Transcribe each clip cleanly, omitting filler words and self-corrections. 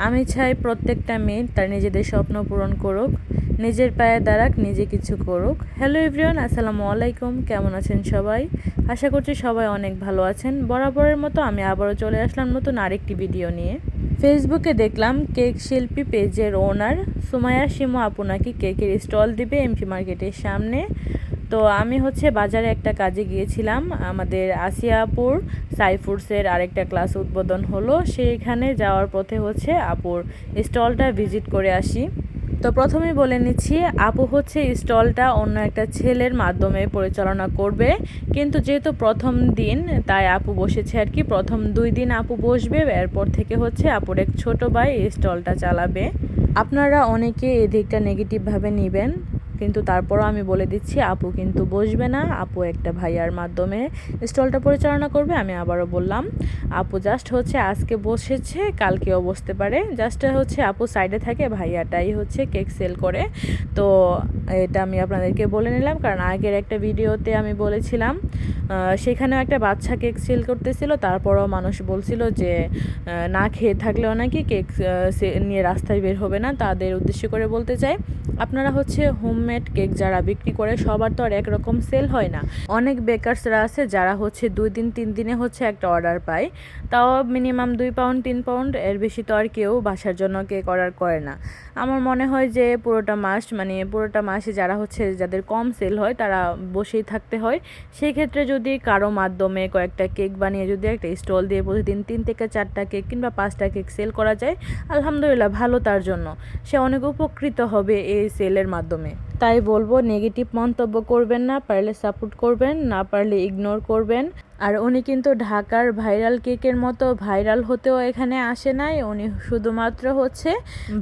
আমি চাই প্রত্যেকটা মেয়ে তার নিজেদের স্বপ্ন পূরণ করুক, নিজের পায়ে দাঁড়াক, নিজে কিছু করুক। হ্যালো এভরিওয়ান, আসসালামু আলাইকুম। কেমন আছেন সবাই? আশা করছি সবাই অনেক ভালো আছেন। বরাবরের মতো আমি আবারও চলে আসলাম নতুন আরেকটি ভিডিও নিয়ে। ফেসবুকে দেখলাম কেক শিল্পী পেজের ওনার সুমাইয়া শিমু আপু নাকি কেকের স্টল দিবে এমপি মার্কেটের সামনে। তো আমি বাজারে একটা কাজে গিয়েছিলাম, আমাদের আসিয়াপুর সাইফুডসের আরেকটা ক্লাস উদ্বোধন হলো, সেইখানে যাওয়ার পথে আপুর স্টলটা ভিজিট করে আসি। তো প্রথমেই বলে নিচ্ছি, আপু স্টলটা অন্য একটা ছেলের মাধ্যমে পরিচালনা করবে, কিন্তু যেহেতু প্রথম দিন তাই আপু বসেছে আর কি। প্রথম 2 দিন আপু বসবে, এরপর থেকে আপুর এক ছোট ভাই এই স্টলটা চালাবে। আপনারা অনেকে এদিকটা নেগেটিভভাবে নেবেন, কিন্তু তারপরও আমি বলে দিচ্ছি আপু কিন্তু বসবে না, আপু একটা ভাইয়ার মাধ্যমে স্টলটা পরিচালনা করবে। আমি আবারও বললাম, আপু জাস্ট আজকে বসেছে, কালকেও বসতে পারে। জাস্ট আপু সাইডে থাকে, ভাইয়াটাই কেক সেল করে। তো এটা আমি আপনাদেরকে বলে নিলাম, কারণ আগের একটা ভিডিওতে আমি বলেছিলাম সেখানেও একটা বাচ্চা কেক সেল করতেছিল, তারপরও মানুষ বলছিল যে না খেয়ে থাকলেও নাকি কেক নিয়ে রাস্তায় বের হবে না। তাদের উদ্দেশ্য করে বলতে চাই, আপনারা হোমমেড কেক যারা বিক্রি করে সবার তো আর একরকম সেল হয় না। অনেক বেকারসরা আছে যারা 2 দিন 3 দিনে একটা অর্ডার পায়, তাও মিনিমাম 2 পাউন্ড 3 পাউন্ড, এর বেশি তো আর কেউ বাসার জন্য কেক অর্ডার করে না। আমার মনে হয় যে পুরোটা মাসে যারা যাদের কম সেল হয় তারা বসেই থাকতে হয়। সেই ক্ষেত্রে যদি কারো মাধ্যমে কয়েকটা কেক বানিয়ে যদি একটা স্টল দিয়ে প্রতিদিন 3 থেকে 4টা কেক কিংবা 5টা কেক সেল করা যায়, আলহামদুলিল্লাহ ভালো, তার জন্য সে অনেক উপকৃত হবে এই সেলের মাধ্যমে। তাই বলবো, নেগেটিভ মন্তব্য করবেন না, পারলে সাপোর্ট করবেন, না পারলে ইগনোর করবেন। আর উনি কিন্তু ঢাকার ভাইরাল কেকের মতো ভাইরাল হতেও এখানে আসে নাই, উনি শুধুমাত্র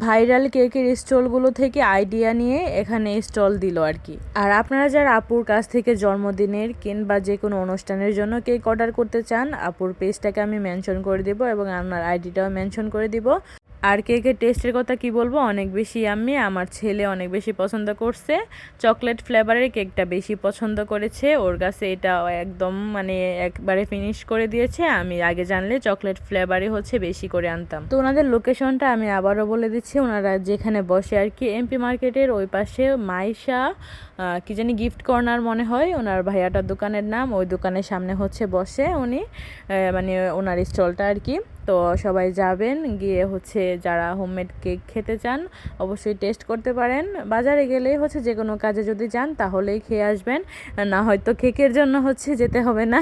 ভাইরাল কেকের স্টলগুলো থেকে আইডিয়া নিয়ে এখানে স্টল দিল আর কি। আর আপনারা যারা আপুর কাছ থেকে জন্মদিনের কিংবা যে কোনো অনুষ্ঠানের জন্য কেক অর্ডার করতে চান, আপুর পেজটাকে আমি মেনশন করে দিব এবং আপনার আইডিটাও মেনশন করে দিব। আর কেকের টেস্টের কথা কি বলবো, অনেক বেশি ইয়াম্মি। আমার ছেলে অনেক বেশি পছন্দ করছে, চকলেট ফ্লেভারের কেকটা বেশি পছন্দ করেছে। ওর কাছে এটা একদম একবারে ফিনিশ করে দিয়েছে। আমি আগে জানলে চকলেট ফ্লেভারই বেশি করে আনতাম। তো ওনাদের লোকেশনটা আমি আবারও বলে দিচ্ছি, ওনারা যেখানে বসে আর কি, এমপি মার্কেটের ওই পাশে মাইশা কি জানি গিফট কর্নার মনে হয় ওনার ভাইয়াটার দোকানের নাম, ওই দোকানের সামনে বসে উনি, ওনার স্টলটা আর কি। তো সবাই যাবেন, গিয়ে যারা হোমমেড কেক খেতে চান অবশ্যই টেস্ট করতে পারেন। বাজারে গেলেই যে কোনো কাজে যদি যান তাহলেই খেয়ে আসবেন, না হয়তো কেকের জন্য যেতে হবে না।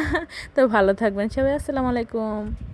তো ভালো থাকবেন সবাই, আসসালামু আলাইকুম।